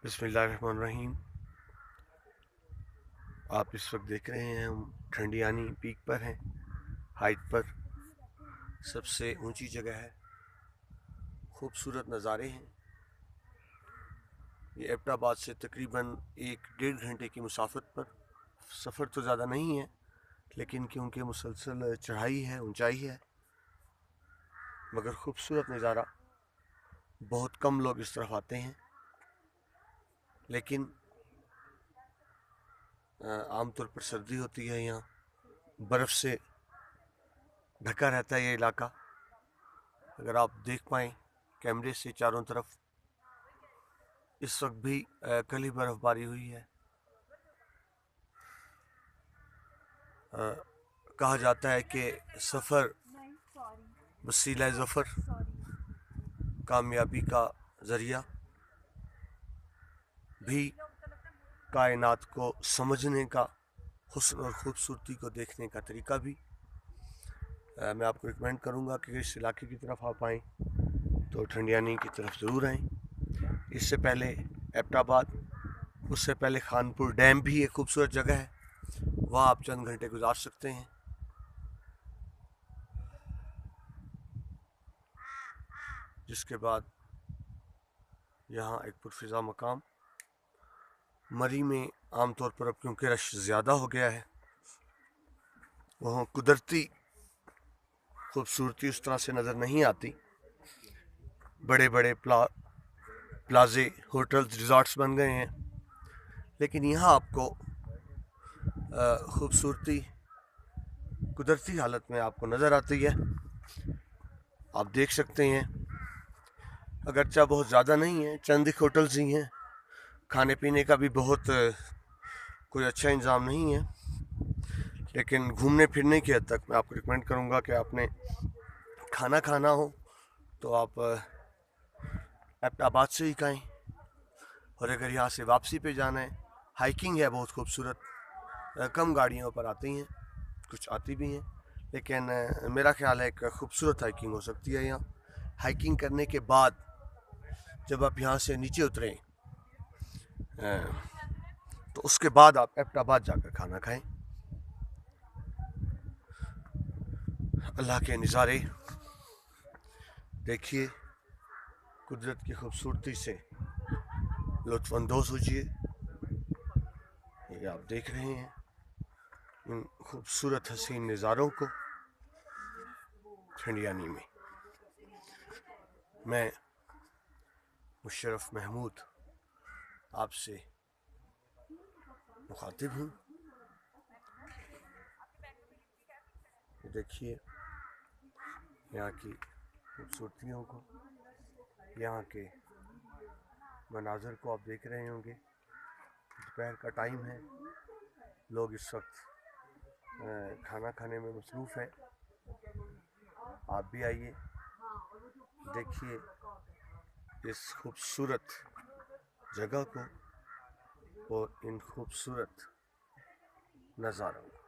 बिस्मिल्लाहिर्रहमानिर्रहीम। आप इस वक्त देख रहे हैं हम ठंडियानी पीक पर हैं, हाइट पर, सबसे ऊंची जगह है। खूबसूरत नज़ारे हैं। ये एबटाबाद से तकरीबन 1-1.5 घंटे की मुसाफत पर। सफ़र तो ज़्यादा नहीं है, लेकिन क्योंकि मुसलसल चढ़ाई है, ऊंचाई है, मगर खूबसूरत नज़ारा। बहुत कम लोग इस तरफ आते हैं, लेकिन आमतौर पर सर्दी होती है। यहाँ बर्फ़ से ढका रहता है ये इलाका। अगर आप देख पाएँ कैमरे से चारों तरफ, इस वक्त भी कल ही बर्फ़बारी हुई है। कहा जाता है कि सफ़र वसीला ज़फ़र, कामयाबी का ज़रिया, भी कायनात को समझने का, हुस्न और ख़ूबसूरती को देखने का तरीका भी। मैं आपको रिकमेंड करूँगा कि इस इलाके की तरफ आप आएँ तो ठंडियानी की तरफ ज़रूर आएँ। इससे पहले एबटाबाद, उससे पहले खानपुर डैम भी एक खूबसूरत जगह है, वहाँ आप चंद घंटे गुजार सकते हैं। जिसके बाद यहाँ एक पुरफ़िज़ा मकाम मरी में आमतौर पर, अब क्योंकि रश ज़्यादा हो गया है, वहाँ कुदरती खूबसूरती उस तरह से नज़र नहीं आती। बड़े बड़े प्लाजे, होटल्स, रिज़ॉर्ट्स बन गए हैं, लेकिन यहाँ आपको खूबसूरती कुदरती हालत में आपको नज़र आती है। आप देख सकते हैं, अगरचा बहुत ज़्यादा नहीं है, चंद एक होटल्स ही हैं। खाने पीने का भी बहुत कोई अच्छा इंतज़ाम नहीं है, लेकिन घूमने फिरने की हद तक मैं आपको रिकमेंड करूँगा कि आपने खाना खाना हो तो आप एबटाबाद से ही खाएँ। और अगर यहाँ से वापसी पे जाना है, हाइकिंग है बहुत खूबसूरत। कम गाड़ियों पर आती हैं, कुछ आती भी हैं, लेकिन मेरा ख्याल है कि खूबसूरत हाइकिंग हो सकती है यहाँ। हाइकिंग करने के बाद जब आप यहाँ से नीचे उतरें, तो उसके बाद आप एबटाबाद जाकर खाना खाएं। अल्लाह के नज़ारे देखिए, कुदरत की खूबसूरती से लुत्फ़अंदोज़ होइए। ये आप देख रहे हैं इन खूबसूरत हसीन नज़ारों को ठंडियानी में। मैं मुशर्रफ महमूद आपसे मुखातिब हूँ। देखिए यहाँ की खूबसूरतियों को, यहाँ के मनाज़र को आप देख रहे होंगे। दोपहर का टाइम है, लोग इस वक्त खाना खाने में मसरूफ़ हैं। आप भी आइए, देखिए इस खूबसूरत जगह को और इन खूबसूरत नज़ारों को।